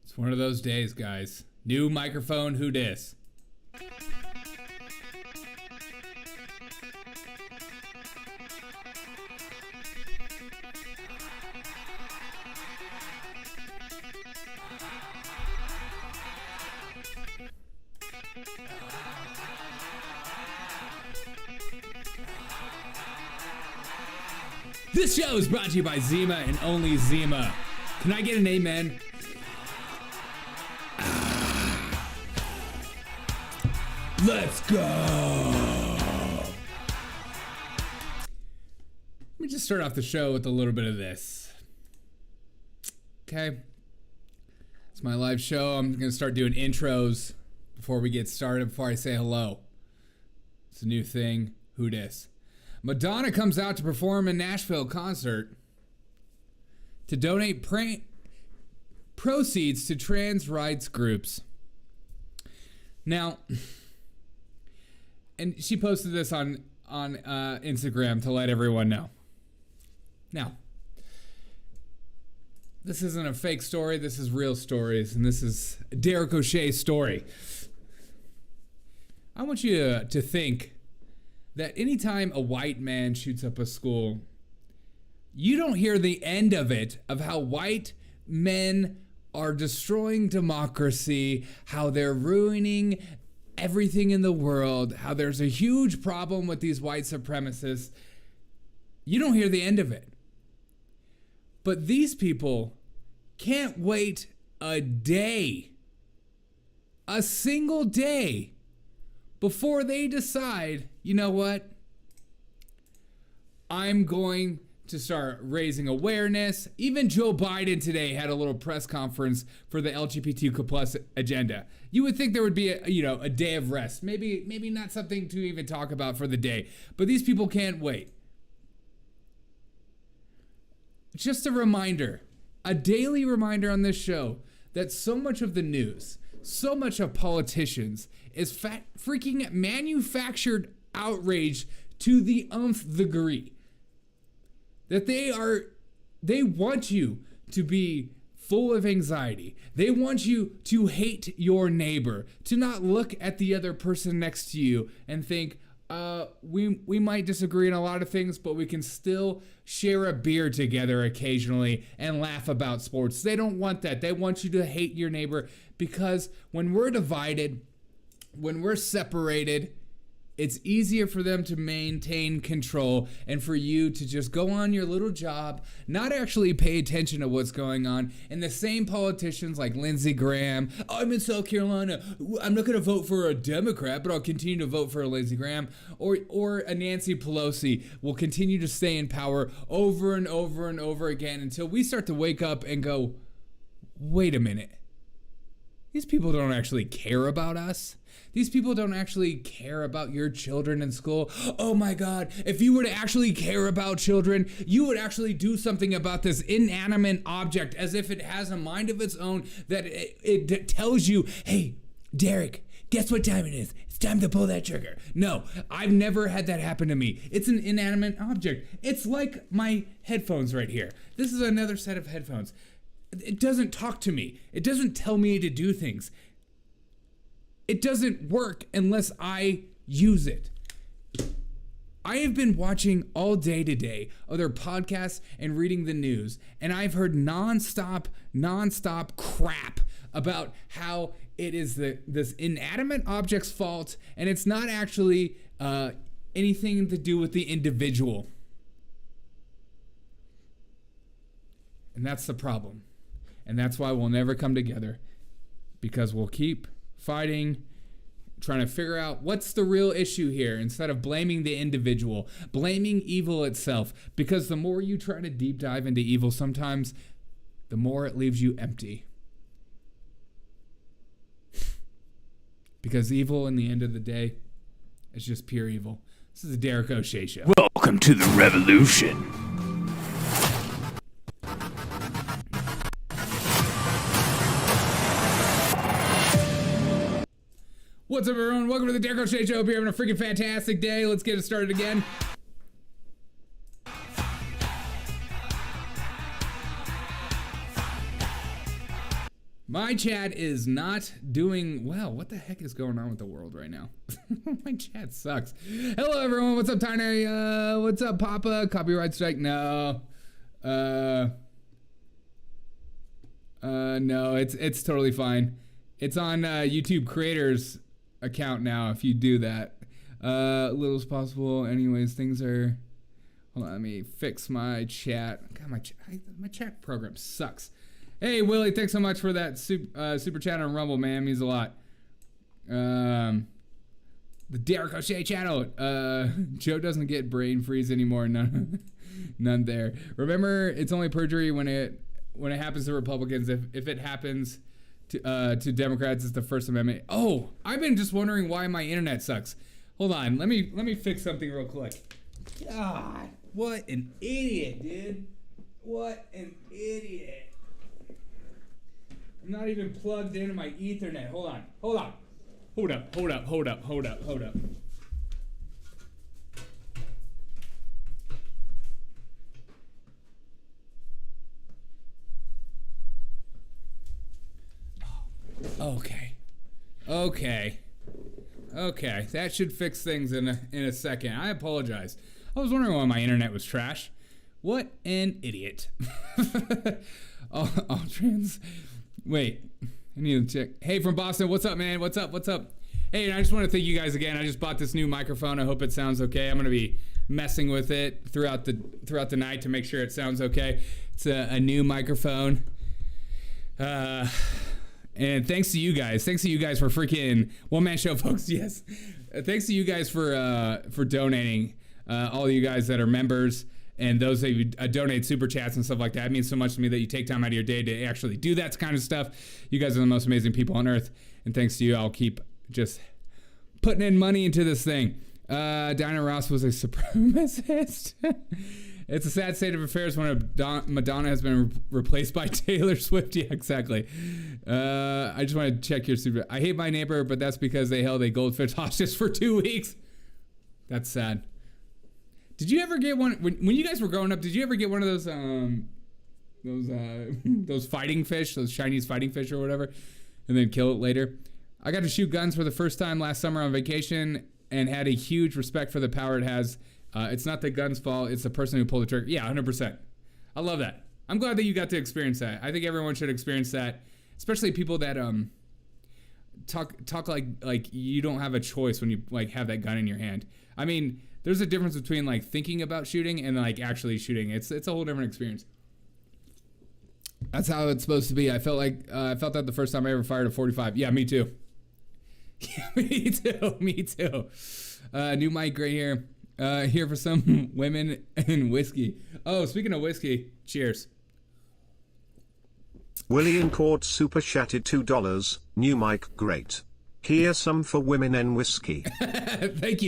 It's one of those days, guys. New microphone, who dis? This show is brought to you by Zima and only Zima. Can I get an amen? Let's go! Let me just start off the show with a little bit of this. Okay? It's my live show. I'm going to start doing intros before we get started, before I say hello. It's a new thing. Who dis? Madonna comes out to perform a Nashville concert to donate proceeds to trans rights groups. Now, and she posted this on Instagram to let everyone know. Now, this isn't a fake story. This is real stories, and this is Derek O'Shea's story. I want you to think that anytime a white man shoots up a school, you don't hear the end of it, of how white men are destroying democracy, how they're ruining everything in the world, how there's a huge problem with these white supremacists. You don't hear the end of it. But these people can't wait a day, a single day, before they decide, you know what? I'm going to start raising awareness. Even Joe Biden today had a little press conference for the LGBTQ plus agenda. You would think there would be a day of rest. Maybe not something to even talk about for the day. But these people can't wait. Just a reminder, a daily reminder on this show that so much of the news, so much of politicians is freaking manufactured outrage to the nth degree. That they want you to be full of anxiety. They want you to hate your neighbor, to not look at the other person next to you and think, we might disagree on a lot of things, but we can still share a beer together occasionally and laugh about sports. They don't want that. They want you to hate your neighbor, because when we're divided, when we're separated, it's easier for them to maintain control and for you to just go on your little job, not actually pay attention to what's going on. And the same politicians like Lindsey Graham, I'm in South Carolina, I'm not going to vote for a Democrat, but I'll continue to vote for a Lindsey Graham, or a Nancy Pelosi will continue to stay in power over and over and over again until we start to wake up and go, wait a minute. These people don't actually care about us. These people don't actually care about your children in school. Oh my God, if you were to actually care about children, you would actually do something about this inanimate object, as if it has a mind of its own, that it tells you, hey, Derek, guess what time it is? It's time to pull that trigger. No, I've never had that happen to me. It's an inanimate object. It's like my headphones right here. This is another set of headphones. It doesn't talk to me. It doesn't tell me to do things. It doesn't work unless I use it. I have been watching all day today other podcasts and reading the news, and I've heard nonstop crap about how it is this inanimate object's fault, and it's not actually anything to do with the individual. And that's the problem. And that's why we'll never come together, because we'll keep fighting, trying to figure out what's the real issue here instead of blaming the individual, blaming evil itself. Because the more you try to deep dive into evil, sometimes the more it leaves you empty. Because evil, in the end of the day, is just pure evil. This is the Derek O'Shea Show. Welcome to the revolution. What's up, everyone? Welcome to the Derek O'Shea Show. Hope you're having a freaking fantastic day. Let's get it started again. My chat is not doing well. What the heck is going on with the world right now? My chat sucks. Hello, everyone. What's up, Tiny? What's up, Papa? Copyright strike? No. No, it's totally fine. It's on YouTube creators account now if you do that. Little as possible. Anyways, things are... Hold on, let me fix my chat. God, my chat program sucks. Hey, Willie, thanks so much for that super chat on Rumble, man. It means a lot. The Derek O'Shea channel. Joe doesn't get brain freeze anymore. None there. Remember, it's only perjury when it happens to Republicans. If it happens to Democrats, it's the First Amendment. Oh, I've been just wondering why my internet sucks. Hold on, let me fix something real quick. God, what an idiot, dude. What an idiot. I'm not even plugged into my Ethernet. Hold on. Hold up. Okay. That should fix things in a second. I apologize. I was wondering why my internet was trash. What an idiot. All trans... Wait, I need to check. Hey, from Boston, what's up, man? What's up? Hey, I just want to thank you guys again. I just bought this new microphone. I hope it sounds okay. I'm gonna be messing with it throughout the night to make sure it sounds okay. It's a new microphone. And thanks to you guys. Thanks to you guys for freaking one man show, folks. Yes. Thanks to you guys for donating. All of you guys that are members. And those that donate super chats and stuff like that, it means so much to me that you take time out of your day to actually do that kind of stuff. You guys are the most amazing people on earth. And thanks to you, I'll keep just putting in money into this thing. Diana Ross was a supremacist. It's a sad state of affairs when Madonna has been replaced by Taylor Swift. Yeah, exactly. I just want to check your super. I hate my neighbor, but that's because they held a goldfish hostage for 2 weeks. That's sad. Did you ever get one when you guys were growing up? Did you ever get one of those fighting fish, those Chinese fighting fish or whatever, and then kill it later? I got to shoot guns for the first time last summer on vacation and had a huge respect for the power it has. It's not the gun's fault; it's the person who pulled the trigger. Yeah, 100%. I love that. I'm glad that you got to experience that. I think everyone should experience that, especially people that talk like you don't have a choice when you like have that gun in your hand. I mean. There's a difference between like thinking about shooting and like actually shooting. It's a whole different experience. That's how it's supposed to be. I felt that the first time I ever fired a 45. Yeah, me too. Yeah, me too. New mic right here. Here for some women and whiskey. Oh, speaking of whiskey, cheers. William Court super chatted $2. New mic, great. Here's some for women and whiskey. Thank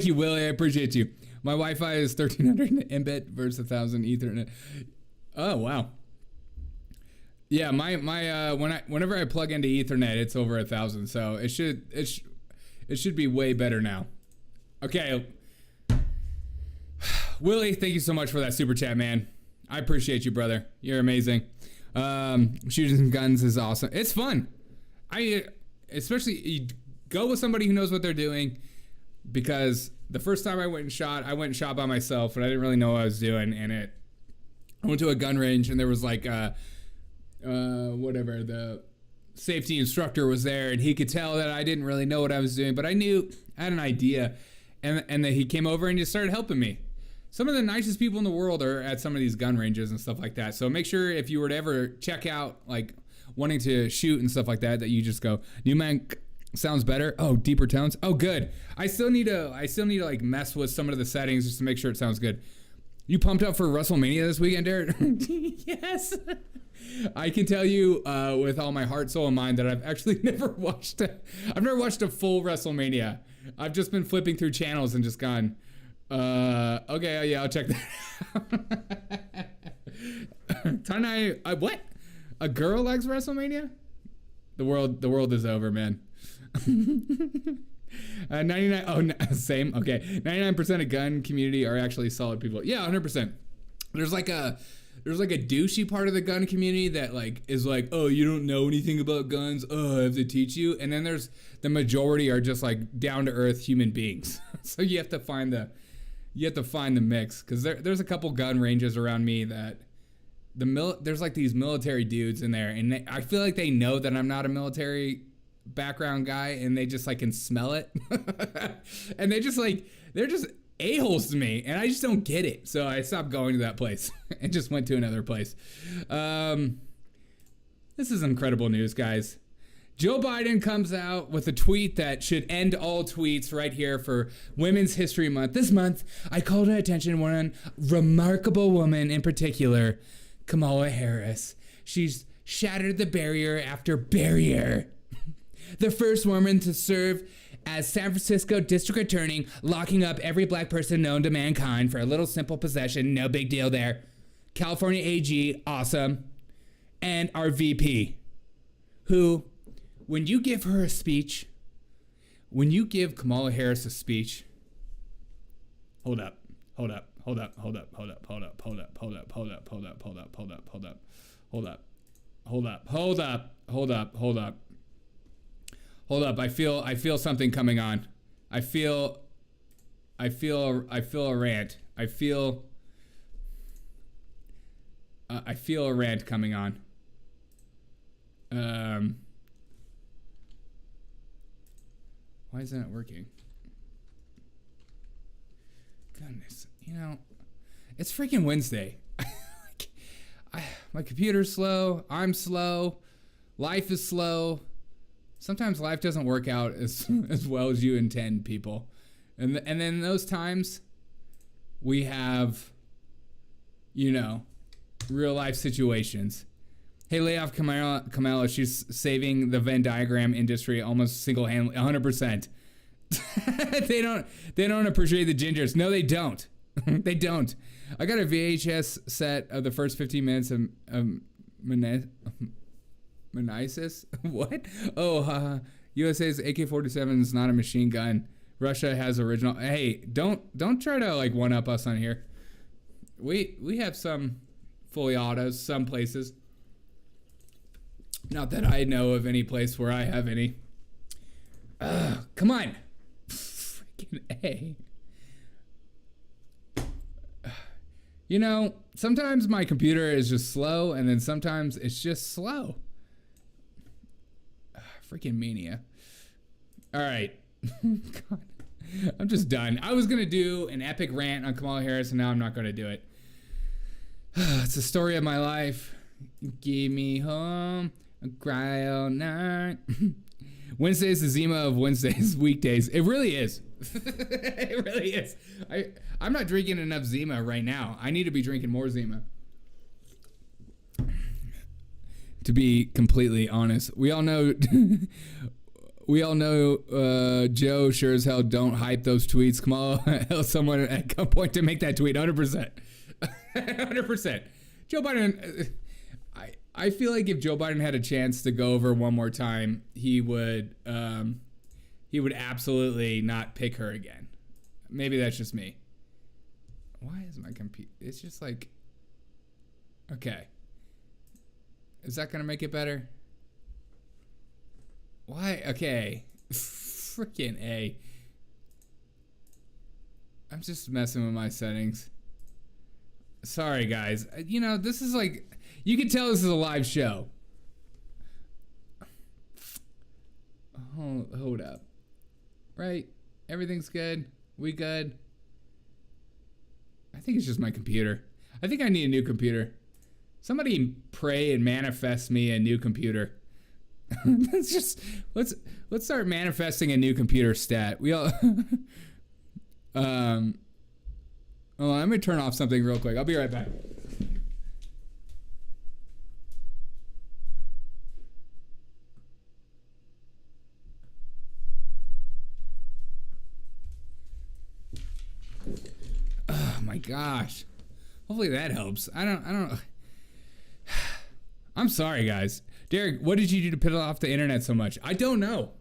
you, Willie. I appreciate you. My Wi-Fi is 1300 Mbit versus 1000 Ethernet. Oh wow. Yeah, whenever I plug into Ethernet, it's over 1000. So it should be way better now. Okay. Willie, thank you so much for that super chat, man. I appreciate you, brother. You're amazing. Shooting some guns is awesome. It's fun. Especially you go with somebody who knows what they're doing, because the first time I went and shot by myself, and I didn't really know what I was doing. And I went to a gun range, and there was like whatever, the safety instructor was there, and he could tell that I didn't really know what I was doing, but I had an idea, and then he came over and just started helping me. Some of the nicest people in the world are at some of these gun ranges and stuff like that. So make sure if you were to ever check out like wanting to shoot and stuff like that, that you just go, new mic sounds better. Oh, deeper tones. Oh, good. I still need to like mess with some of the settings just to make sure it sounds good. You pumped up for WrestleMania this weekend, Derek? Yes. I can tell you with all my heart, soul, and mind that I've actually never watched a full WrestleMania. I've just been flipping through channels and just gone, okay, yeah, I'll check that out. What? A girl likes WrestleMania? The world is over, man. 99. Oh, same. Okay, 99% of gun community are actually solid people. Yeah, 100%. There's there's like a douchey part of the gun community that like is like, oh, you don't know anything about guns. Oh, I have to teach you. And then there's the majority are just like down to earth human beings. So you have to find the mix, because there's a couple gun ranges around me that there's like these military dudes in there, and I feel like they know that I'm not a military background guy, and they just like can smell it. And they're just a-holes to me, and I just don't get it. So I stopped going to that place and just went to another place. This is incredible news, guys. Joe Biden comes out with a tweet that should end all tweets right here for Women's History Month. This month, I called attention to one remarkable woman in particular, Kamala Harris. She's shattered the barrier after barrier. The first woman to serve as San Francisco district attorney, locking up every black person known to mankind for a little simple possession. No big deal there. California AG, awesome. And our VP, who, when you give her a speech, when you give Kamala Harris a speech, hold up. I feel something coming on. I feel a rant. I feel a rant coming on. Why isn't it working? Goodness, it's freaking Wednesday. My computer's slow. I'm slow. Life is slow. Sometimes life doesn't work out as well as you intend, people. And then those times, we have, real life situations. Hey, lay off Kamala. She's saving the Venn diagram industry almost single-handedly, 100%. They don't appreciate the gingers. No, they don't. They don't. I got a VHS set of the first 15 minutes of Menesis? What? Oh, USA's AK-47 is not a machine gun. Russia has original. Hey, don't try to like one up us on here. We have some fully autos, some places. Not that I know of any place where I have any. Come on. Freaking A. Sometimes my computer is just slow, and then sometimes it's just slow. Freaking mania. All right. God. I'm just done. I was going to do an epic rant on Kamala Harris, and now I'm not going to do it. It's the story of my life. Give me home. I cry all night. Wednesday is the Zima of Wednesdays, weekdays. It really is. It really is. I'm not drinking enough Zima right now. I need to be drinking more Zima. To be completely honest, we all know Joe sure as hell don't hype those tweets. Kamala held someone at some point to make that tweet. 100%. 100%. Joe Biden, I feel like if Joe Biden had a chance to go over one more time, he would absolutely not pick her again. Maybe that's just me. Why is my computer? It's just like, okay. Is that gonna make it better? Why? Okay. Freaking A. I'm just messing with my settings. Sorry, guys. This is like, you can tell this is a live show. Hold up. Right? Everything's good? We good? I think it's just my computer. I think I need a new computer. Somebody pray and manifest me a new computer. let's start manifesting a new computer stat. We all hold on, let me turn off something real quick. I'll be right back. Oh my gosh. Hopefully that helps. I don't I'm sorry, guys. Derek, what did you do to put off the internet so much? I don't know.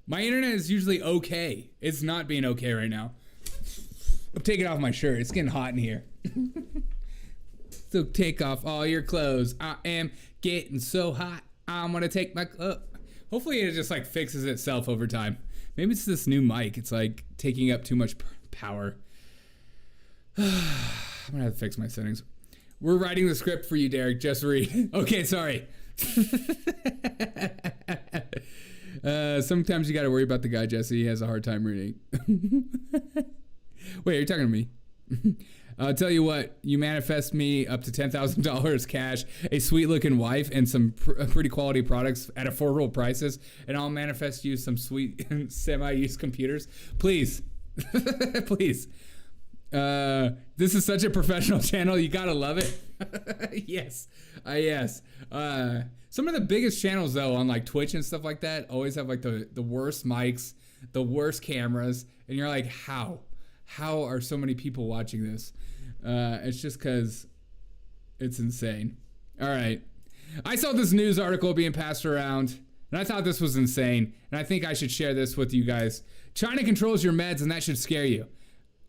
My internet is usually okay. It's not being okay right now. I'm taking off my shirt. It's getting hot in here. So take off all your clothes. I am getting so hot. I'm gonna take my clothes. Hopefully it just like fixes itself over time. Maybe it's this new mic. It's like taking up too much power. I'm gonna have to fix my settings. We're writing the script for you, Derek. Just read. Okay, sorry. Sometimes you gotta worry about the guy, Jesse. He has a hard time reading. Wait, are you talking to me? I'll tell you what, you manifest me up to $10,000 cash, a sweet looking wife, and some pretty quality products at affordable prices, and I'll manifest you some sweet semi-used computers. Please. Please. This is such a professional channel. You gotta love it. Yes. Yes. Some of the biggest channels though on like Twitch and stuff like that always have like the worst mics, the worst cameras, and you're like, how are so many people watching this? It's just because it's insane. All right. I saw this news article being passed around, and I thought this was insane, and I think I should share this with you guys. China controls your meds, and that should scare you.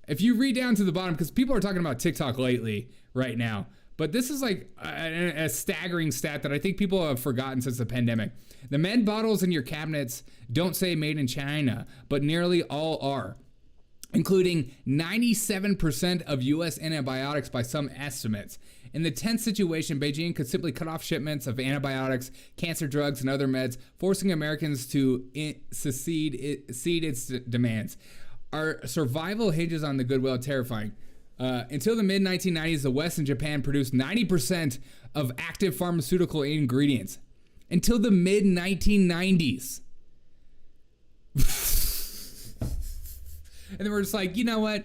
If you read down to the bottom, because people are talking about TikTok lately right now, but this is like a staggering stat that I think people have forgotten since the pandemic. The med bottles in your cabinets don't say made in China, but nearly all are, including 97% of U.S. antibiotics by some estimates. In the tense situation, Beijing could simply cut off shipments of antibiotics, cancer drugs, and other meds, forcing Americans to cede its demands. Our survival hinges on the goodwill. Terrifying. Until the mid-1990s, the West and Japan produced 90% of active pharmaceutical ingredients. Until the mid-1990s. And then we're just like, you know what?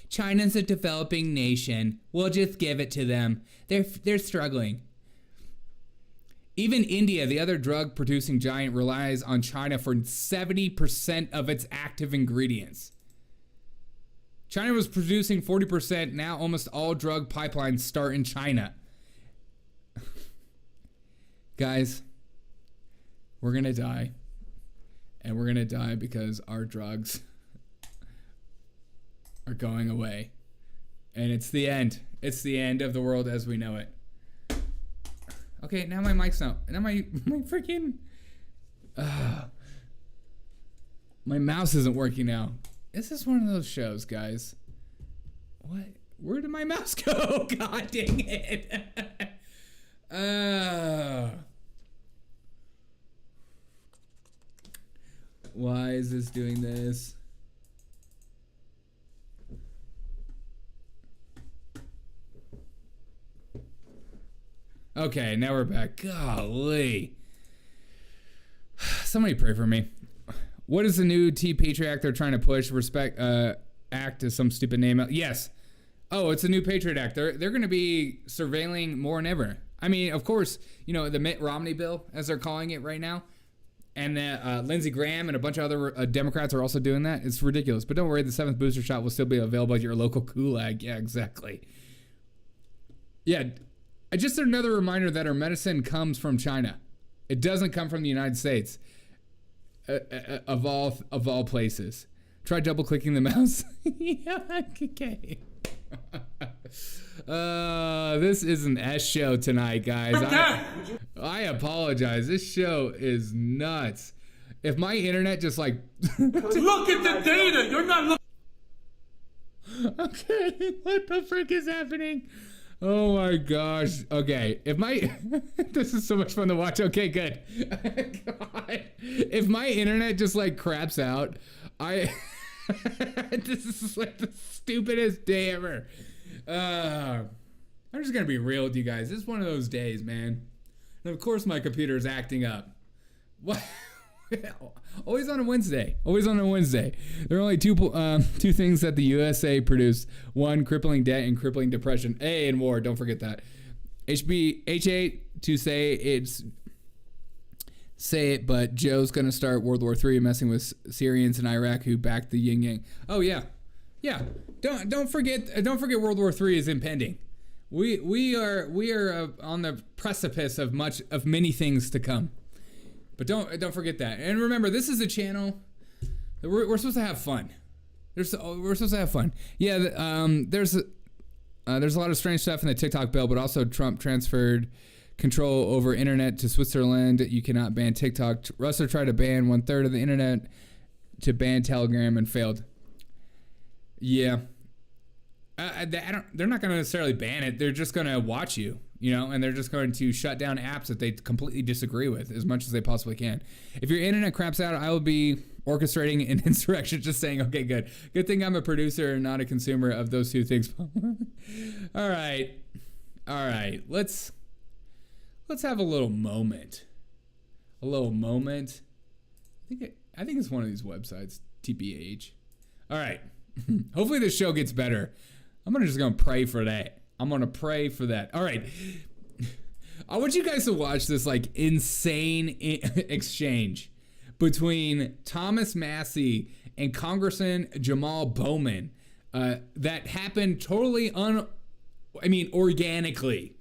China's a developing nation. We'll just give it to them. They're struggling. Even India, the other drug-producing giant, relies on China for 70% of its active ingredients. China was producing 40%. Now almost all drug pipelines start in China. Guys, we're going to die. And we're going to die because our drugs are going away. And it's the end. It's the end of the world as we know it. Okay, now my mic's not. Now my freaking... my mouse isn't working now. This is one of those shows, guys. What? Where did my mouse go? God dang it. Why is this doing this? Okay, now we're back. Golly. Somebody pray for me. What is the new Patriot Act they're trying to push? Respect Act is some stupid name. Yes. Oh, it's a new Patriot Act. They're going to be surveilling more than ever. I mean, of course, you know, the Mitt Romney bill, as they're calling it right now. And Lindsey Graham and a bunch of other Democrats are also doing that. It's ridiculous. But don't worry, the 7th booster shot will still be available at your local Gulag. Yeah, exactly. Yeah. Just another reminder that our medicine comes from China. It doesn't come from the United States. Of all places. Try double clicking the mouse. Yeah, okay. This is an S show tonight, guys. I apologize. This show is nuts. If my internet just like look at the data. You're not looking. Okay, what the frick is happening? Oh my gosh. Okay, if my this is so much fun to watch. Okay, good. God. If my internet just like craps out, this is like the stupidest day ever. I'm just gonna be real with you guys. This is one of those days, man. And of course my computer is acting up. What? Always on a Wednesday. Always on a Wednesday. There are only two things that the USA produced. One, crippling debt and crippling depression. And war. Don't forget that. HB8 to say it, but Joe's gonna start World War III, messing with Syrians in Iraq who backed the yin yang. Oh yeah. Don't forget World War III is impending. We are on the precipice of many things to come. But don't forget that. And remember, this is a channel that we're supposed to have fun. We're supposed to have fun. Yeah, there's There's a lot of strange stuff in the TikTok bill, but also Trump transferred control over internet to Switzerland. You cannot ban TikTok. Russia tried to ban 1/3 of the internet to ban Telegram and failed. Yeah. They're not going to necessarily ban it. They're just going to watch you, and they're just going to shut down apps that they completely disagree with as much as they possibly can. If your internet craps out, I will be orchestrating an insurrection, just saying, okay, good. Good thing I'm a producer and not a consumer of those two things. All right. Let's have a little moment. I think it's one of these websites, TBH. All right. Hopefully this show gets better. I'm just going to pray for that. All right. I want you guys to watch this insane exchange between Thomas Massie and Congressman Jamal Bowman that happened totally organically.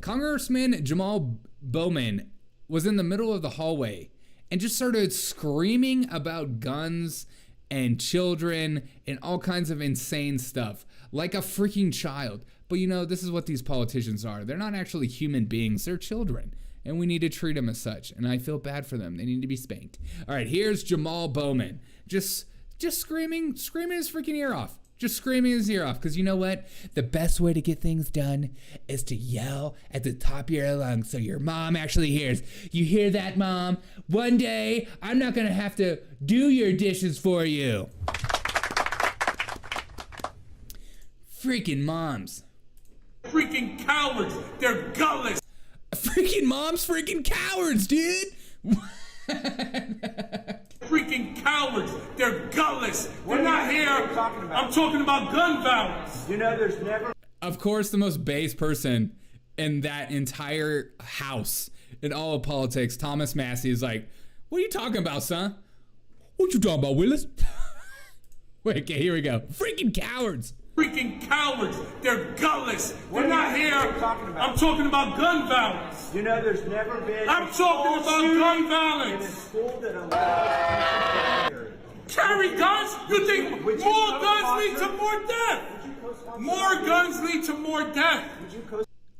Congressman Jamal Bowman was in the middle of the hallway and just started screaming about guns and children and all kinds of insane stuff like a freaking child. But this is what these politicians are. They're not actually human beings. They're children. And we need to treat them as such. And I feel bad for them. They need to be spanked. All right, here's Jamal Bowman. Just screaming his freaking ear off. Just screaming his ear off. Because you know what? The best way to get things done is to yell at the top of your lungs so your mom actually hears. You hear that, Mom? One day, I'm not going to have to do your dishes for you. Freaking moms. Freaking cowards. They're gutless. Freaking moms, freaking cowards, dude. Freaking cowards. They're gutless. They're not here. I'm talking about gun violence. There's never... Of course, the most base person in that entire house in all of politics, Thomas Massie, is like, what are you talking about, son? What you talking about, Willis? Wait, okay, here we go. Freaking cowards. Freaking cowards. They're gutless. They're not here. I'm talking about gun violence. There's never been... I'm talking about gun in a violence. school that allows... Carry guns? You think more guns lead to more death? More guns lead to more death.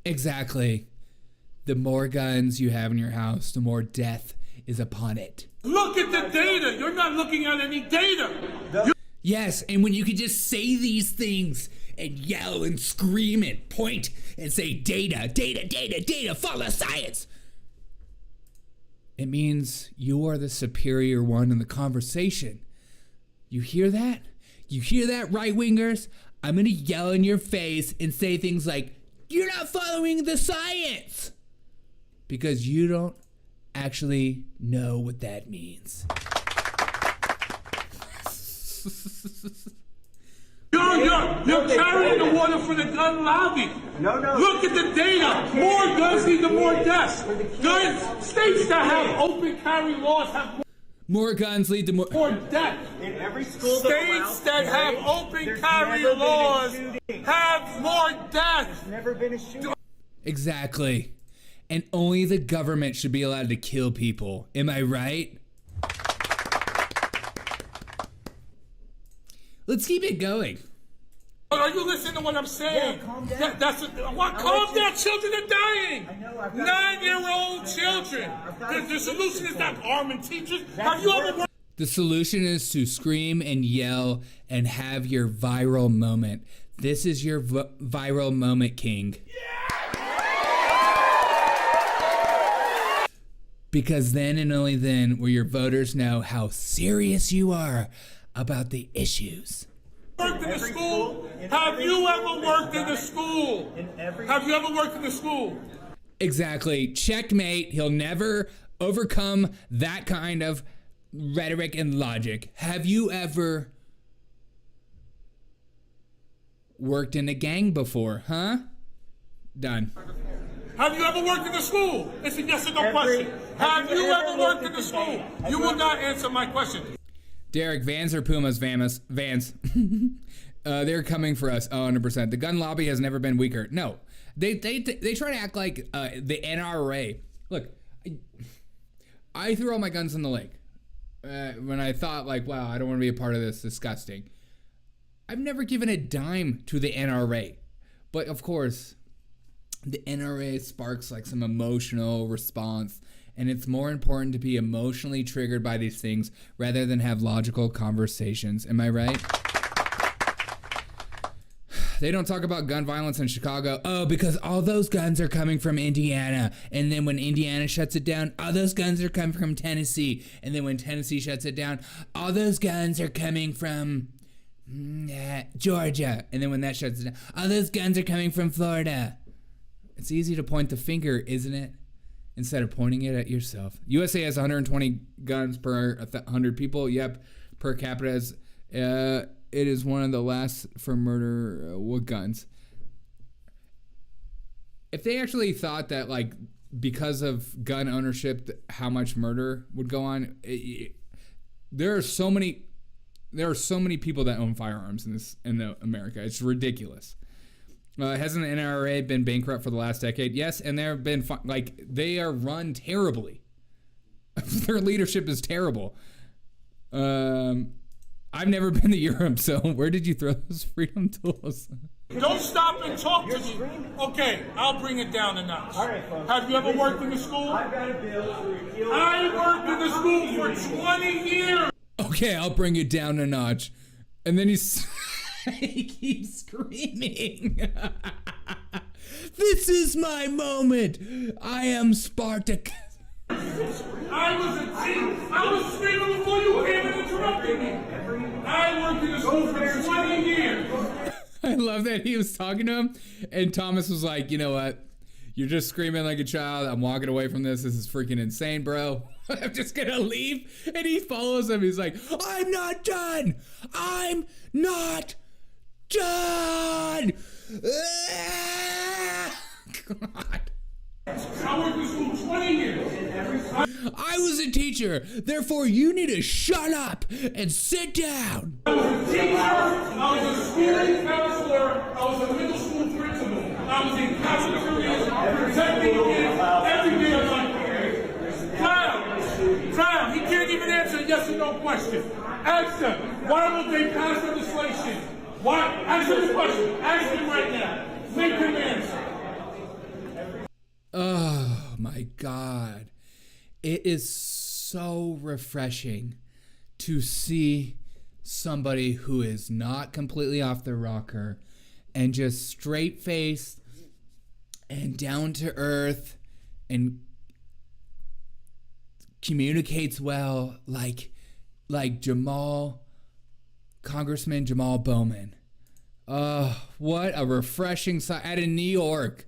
Exactly. The more guns you have in your house, the more death is upon it. Look at the data. You're not looking at any data. Yes, and when you can just say these things and yell and scream and point and say data, follow science, it means you are the superior one in the conversation. You hear that? You hear that, right-wingers? I'm going to yell in your face and say things like, you're not following the science, because you don't actually know what that means. You're carrying the water for the gun lobby. No. Look at the data. More guns lead to more deaths. States that have open carry laws have more guns lead to more death. In every school States that have open carry laws have more death. There's never been a shooting. Exactly. And only the government should be allowed to kill people. Am I right? Let's keep it going. Are you listening to what I'm saying? Yeah, calm down. Calm down. Children are dying. I know, I've got 9-year-old children. The solution is not arming teachers. Have you ever worked? The solution is to scream and yell and have your viral moment. This is your viral moment, King. Because then and only then will your voters know how serious you are about the issues. Worked in the school? Have you ever worked in the school? Have you ever worked in the school? Exactly. Checkmate. He'll never overcome that kind of rhetoric and logic. Have you ever worked in a gang before, huh? Done. Have you ever worked in the school? It's a yes or no question. Have you ever worked in the school? You will not answer my question. Derek, Vans or Pumas? Vans. They're coming for us 100%. The gun lobby has never been weaker. No, they try to act like the NRA. Look, I threw all my guns in the lake when I thought like, wow, I don't want to be a part of this. Disgusting. I've never given a dime to the NRA. But of course, the NRA sparks like some emotional response, and it's more important to be emotionally triggered by these things rather than have logical conversations. Am I right? They don't talk about gun violence in Chicago. Oh, because all those guns are coming from Indiana. And then when Indiana shuts it down, all those guns are coming from Tennessee. And then when Tennessee shuts it down, all those guns are coming from Georgia. And then when that shuts it down, all those guns are coming from Florida. It's easy to point the finger, isn't it? Instead of pointing it at yourself. USA has 120 guns per 100 people. Yep, per capita is... it is one of the last for murder with guns. If they actually thought that, like, because of gun ownership, how much murder would go on, there are so many people that own firearms in America. It's ridiculous. Hasn't the NRA been bankrupt for the last decade? Yes, and there have been they are run terribly. Their leadership is terrible. I've never been to Europe, so where did you throw those freedom tools? Don't stop and talk to me. Okay, I'll bring it down a notch. All right, folks. Have you ever worked in the school? I've got a bill to repeal. I worked in the school for 20 years. Okay, I'll bring it down a notch. And then he keeps screaming. This is my moment. I am Spartacus. I was screaming before you came and interrupted me. I worked in the school for 20 years. I love that he was talking to him, and Thomas was like, you know what? You're just screaming like a child. I'm walking away from this. This is freaking insane, bro. I'm just gonna leave. And he follows him. He's like, I'm not done. I'm not done. God. I worked in the school 20 years. I was a teacher. Therefore, you need to shut up and sit down. I was a teacher. I was a school counselor. I was a middle school principal. I was in cafeterias protecting kids every day of my career. Clown. He can't even answer a yes or no question. Ask him. Why would they pass legislation? Why? Ask him the question. Ask him right now. Make him answer. Oh my God. It is so refreshing to see somebody who is not completely off the rocker and just straight faced and down to earth and communicates well like Congressman Jamal Bowman. What a refreshing sight out of New York.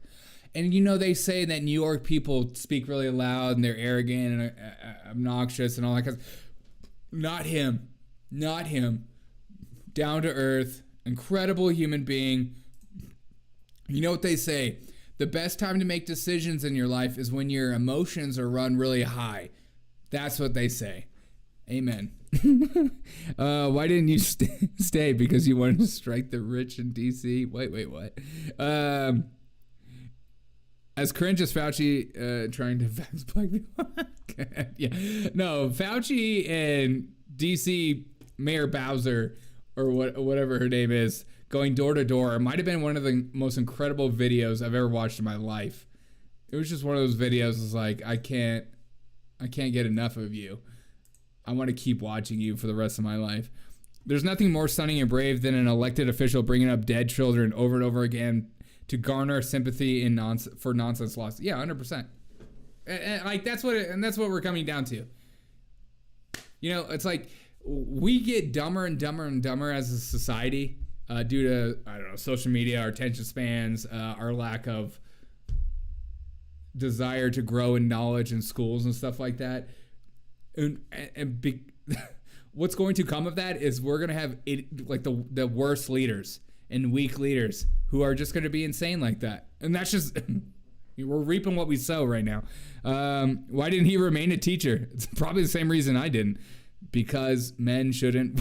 And you know, they say that New York people speak really loud and they're arrogant and obnoxious and all that kind of stuff. Not him. Down to earth, incredible human being. You know what they say? The best time to make decisions in your life is when your emotions are run really high. That's what they say. Amen. Why didn't you stay? Because you wanted to strike the rich in D.C.? Wait, what? As cringe as Fauci trying to vax black people. Yeah. No, Fauci and DC Mayor Bowser, or whatever her name is, going door to door, might have been one of the most incredible videos I've ever watched in my life. It was just one of those videos. It's like, I can't get enough of you. I want to keep watching you for the rest of my life. There's nothing more stunning and brave than an elected official bringing up dead children over and over again to garner sympathy for nonsense laws. Yeah, 100%. And like that's what we're coming down to. You know, it's like we get dumber and dumber and dumber as a society due to, I don't know, social media, our attention spans, our lack of desire to grow in knowledge in schools and stuff like that. What's going to come of that is we're going to have the worst leaders and weak leaders who are just going to be insane like that. And that's just, we're reaping what we sow right now. Why didn't he remain a teacher? It's probably the same reason I didn't. Because men shouldn't,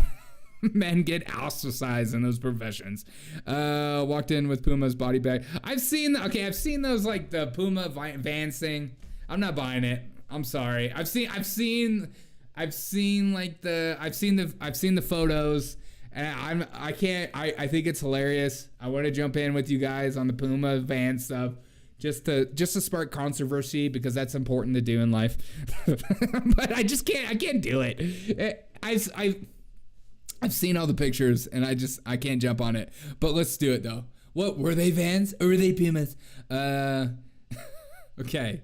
men get ostracized in those professions. Walked in with Puma's body bag. I've seen those like the Puma Vans thing. I'm not buying it. I'm sorry. I've seen the photos. And I think it's hilarious. I want to jump in with you guys on the Puma van stuff. Just to spark controversy because that's important to do in life. But I can't do it. I've seen all the pictures and I can't jump on it. But let's do it though. What were they, Vans or were they Pumas? Okay.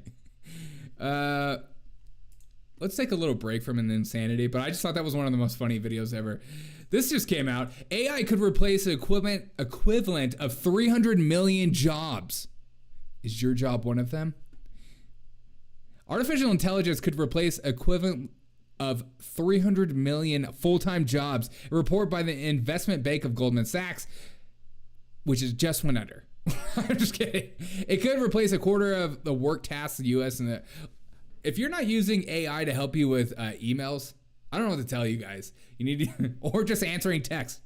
Let's take a little break from an insanity, but I just thought that was one of the most funny videos ever. This just came out. AI could replace an equivalent of 300 million jobs. Is your job one of them? Artificial intelligence could replace equivalent of 300 million full-time jobs. A report by the investment bank of Goldman Sachs, which is just went under. I'm just kidding. It could replace a quarter of the work tasks in the U.S. and if you're not using AI to help you with emails, I don't know what to tell you guys. You need to, or just answering texts.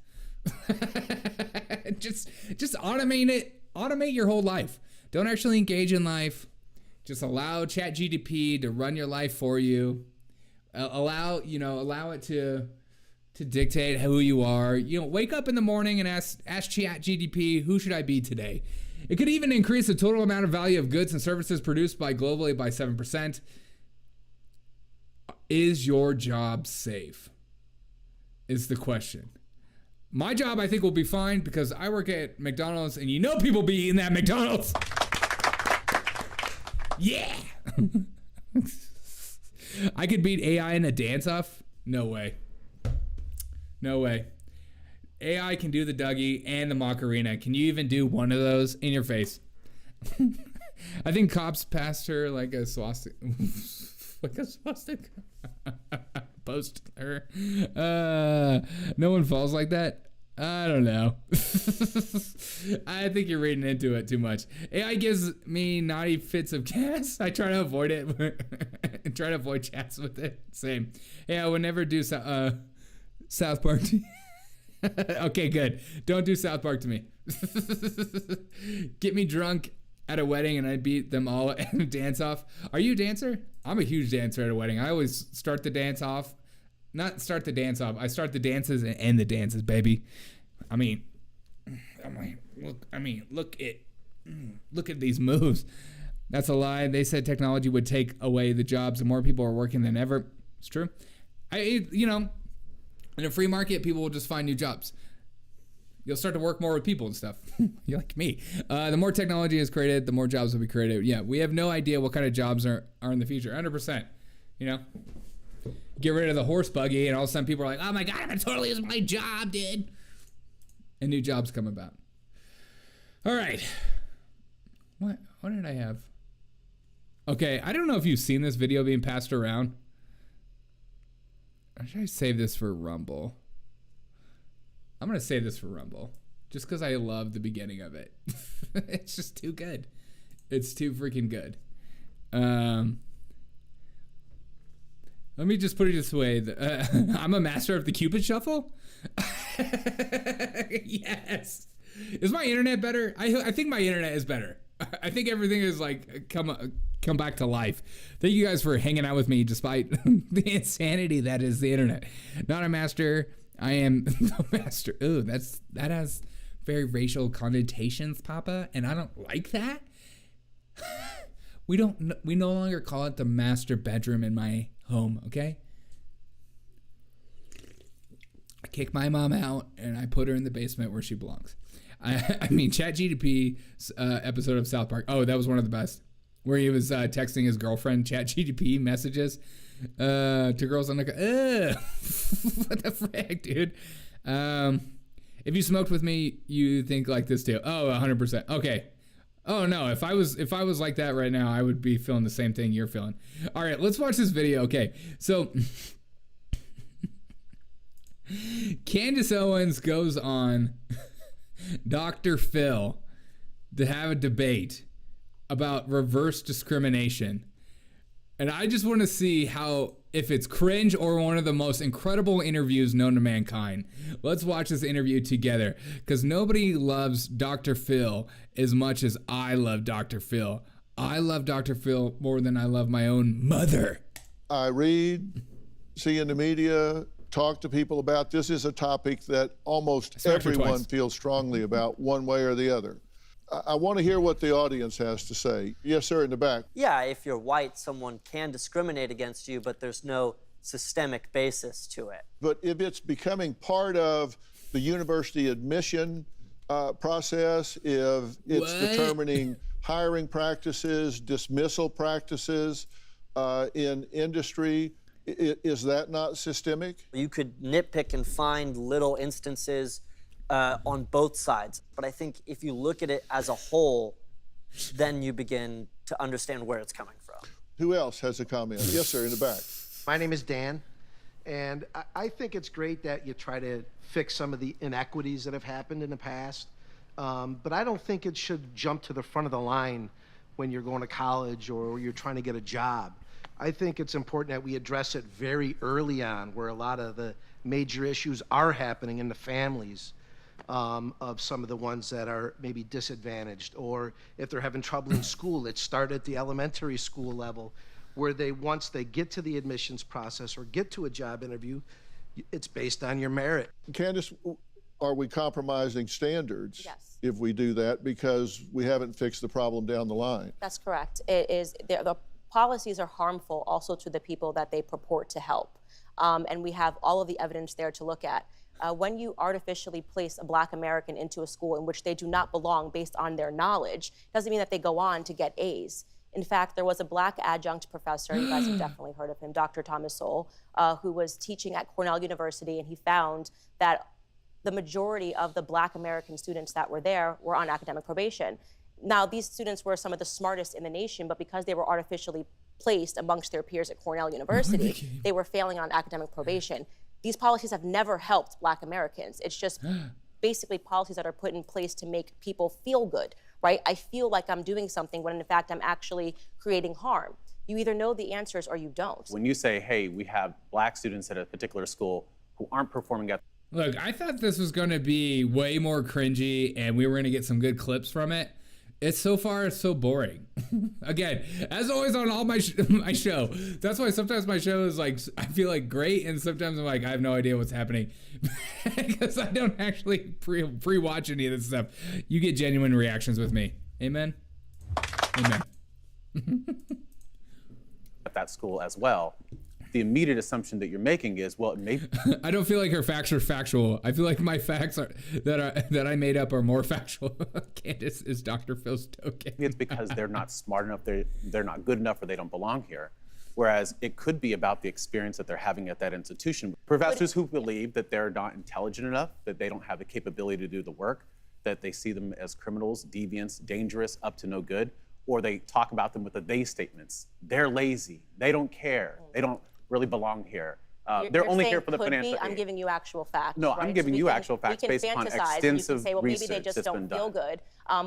just automate it. Automate your whole life. Don't actually engage in life. Just allow ChatGPT to run your life for you. Allow it to dictate who you are. Wake up in the morning and ask ChatGPT, who should I be today? It could even increase the total amount of value of goods and services produced globally by 7%. Is your job safe? Is the question. My job, I think, will be fine because I work at McDonald's and people be eating that McDonald's. Yeah. I could beat AI in a dance-off? No way. No way. AI can do the Dougie and the Macarena. Can you even do one of those in your face? I think cops passed her like a swastika. Like a swastika. Post her. No one falls like that. I don't know. I think you're reading into it too much. AI gives me naughty fits of gas. I try to avoid it. And try to avoid chats with it. Same. Yeah, I would never do South Park. Okay, good. Don't do South Park to me. Get me drunk at a wedding and I beat them all and a dance off. Are you a dancer? I'm a huge dancer at a wedding. I always start the dance off. Not start the dance off. I start the dances and end the dances, baby. Look at these moves. That's a lie. They said technology would take away the jobs and more people are working than ever. It's true. In a free market, people will just find new jobs. You'll start to work more with people and stuff. You're like me. The more technology is created, the more jobs will be created. Yeah, we have no idea what kind of jobs are in the future. 100%. Get rid of the horse buggy, and all of a sudden people are like, oh my God, I'm going to totally lose my job, dude. And new jobs come about. All right. What did I have? Okay, I don't know if you've seen this video being passed around. Or should I save this for Rumble? I'm going to save this for Rumble. Just because I love the beginning of it. It's just too good. It's too freaking good. Let me just put it this way. I'm a master of the Cupid Shuffle. Yes. Is my internet better? I think my internet is better. I think everything is like come back to life. Thank you guys for hanging out with me despite the insanity that is the internet. Not a master. I am the master. Ooh, that has very racial connotations, Papa, and I don't like that. We no longer call it the master bedroom in my home, okay? I kick my mom out and I put her in the basement where she belongs. ChatGPT's episode of South Park. Oh, that was one of the best. Where he was texting his girlfriend ChatGPT messages to girls. I'm like, what the frick, dude? If you smoked with me, you think like this too. Oh, 100%. Okay. Oh no, if I was like that right now, I would be feeling the same thing you're feeling. All right, let's watch this video. Okay, so Candace Owens goes on Dr. Phil to have a debate about reverse discrimination. And I just want to see if it's cringe or one of the most incredible interviews known to mankind. Let's watch this interview together because nobody loves Dr. Phil as much as I love Dr. Phil. I love Dr. Phil more than I love my own mother. I read, see in the media, talk to people about. This is a topic that almost everyone feels strongly about one way or the other. I want to hear what the audience has to say. Yes, sir, in the back. Yeah, if you're white, someone can discriminate against you, but there's no systemic basis to it. But if it's becoming part of the university admission process, if it's determining hiring practices, dismissal practices in industry, is that not systemic? You could nitpick and find little instances on both sides. But I think if you look at it as a whole, then you begin to understand where it's coming from. Who else has a comment? Yes, sir, in the back. My name is Dan, and I think it's great that you try to fix some of the inequities that have happened in the past, but I don't think it should jump to the front of the line when you're going to college or you're trying to get a job. I think it's important that we address it very early on, where a lot of the major issues are happening in the families of some of the ones that are maybe disadvantaged, or if they're having trouble in school, it started at the elementary school level, where once they get to the admissions process or get to a job interview, it's based on your merit. Candace, are we compromising standards if we do that because we haven't fixed the problem down the line? That's correct. It is, the policies are harmful also to the people that they purport to help. And we have all of the evidence there to look at. When you artificially place a Black American into a school in which they do not belong based on their knowledge, doesn't mean that they go on to get A's. In fact, there was a Black adjunct professor, you guys have definitely heard of him, Dr. Thomas Sowell, who was teaching at Cornell University, and he found that the majority of the Black American students that were there were on academic probation. Now, these students were some of the smartest in the nation, but because they were artificially placed amongst their peers at Cornell University, they were failing on academic probation. These policies have never helped Black Americans. It's just basically policies that are put in place to make people feel good, right? I feel like I'm doing something when in fact I'm actually creating harm. You either know the answers or you don't. When you say, hey, we have Black students at a particular school who aren't performing at... Look, I thought this was going to be way more cringy and we were going to get some good clips from it. It's so far so boring. Again, as always on all my show. That's why sometimes my show is like, I feel like great, and sometimes I'm like, I have no idea what's happening because I don't actually pre-watch any of this stuff. You get genuine reactions with me. Amen. Amen. At that school as well. The immediate assumption that you're making is, well, maybe I don't feel like her facts are factual. I feel like my facts that I made up are more factual. Candace is Dr. Phil Stoke. It's because they're not smart enough, they're not good enough, or they don't belong here. Whereas it could be about the experience that they're having at that institution. Professors who believe that they're not intelligent enough, that they don't have the capability to do the work, that they see them as criminals, deviants, dangerous, up to no good, or they talk about them with the they statements. They're lazy, they don't care, they don't really belong here. They're only here for the financial aid. I'm giving you actual facts. No, right? I'm giving you actual facts based upon extensive say, well, maybe they research just that's been don't feel done. good.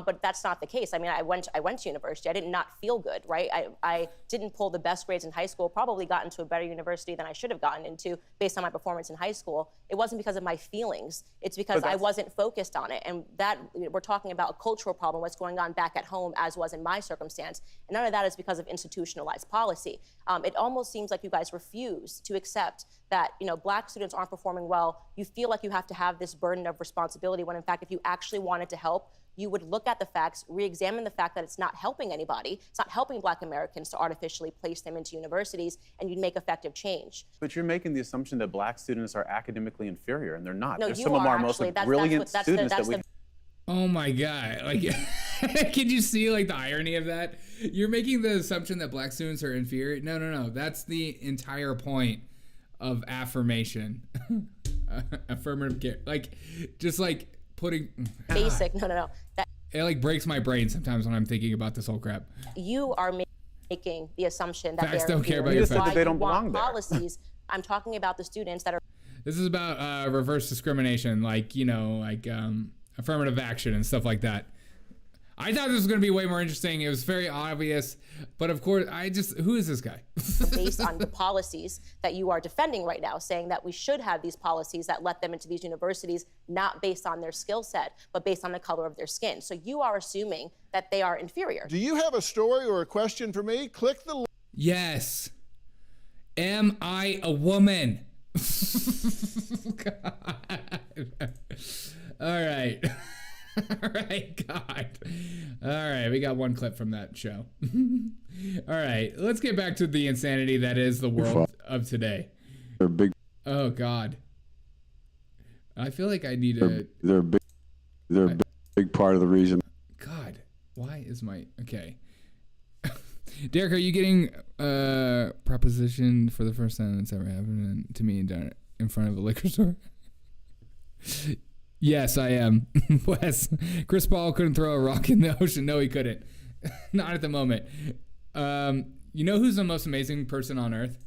But that's not the case. I mean, I went to university. I did not feel good, right? I didn't pull the best grades in high school, probably got into a better university than I should have gotten into based on my performance in high school. It wasn't because of my feelings. It's because I wasn't focused on it. And that, we're talking about a cultural problem, what's going on back at home, as was in my circumstance. And none of that is because of institutionalized policy. It almost seems like you guys refuse to accept that, you know, Black students aren't performing well. You feel like you have to have this burden of responsibility when in fact, if you actually wanted to help, you would look at the facts, re-examine the fact that it's not helping anybody, it's not helping Black Americans to artificially place them into universities, and you'd make effective change. But you're making the assumption that Black students are academically inferior, and they're not. No, they're you some of are our actually. most brilliant students that we... Oh my God, like, can you see like the irony of that? You're making the assumption that Black students are inferior. No, that's the entire point of affirmation. Affirmative care, like, just like putting... Basic, no. It like breaks my brain sometimes when I'm thinking about this whole crap. You are making the assumption that facts they're don't care about your facts. They don't belong there. Policies. I'm talking about the students that are... This is about reverse discrimination, like, you know, like affirmative action and stuff like that. I thought this was going to be way more interesting. It was very obvious, but of course, who is this guy? Based on the policies that you are defending right now, saying that we should have these policies that let them into these universities, not based on their skill set, but based on the color of their skin. So you are assuming that they are inferior. Do you have a story or a question for me? Click the... Yes. Am I a woman? God. All right. All right, God. All right, we got one clip from that show. All right, let's get back to the insanity that is the world of today. They're big. Oh, God. I feel like I need to... They're a big part of the reason. God, why is my... Okay. Derek, are you getting propositioned for the first time that's ever happened to me down in front of a liquor store? Yes, I am. Wes, Chris Paul couldn't throw a rock in the ocean. No, he couldn't. Not at the moment. You know who's the most amazing person on earth?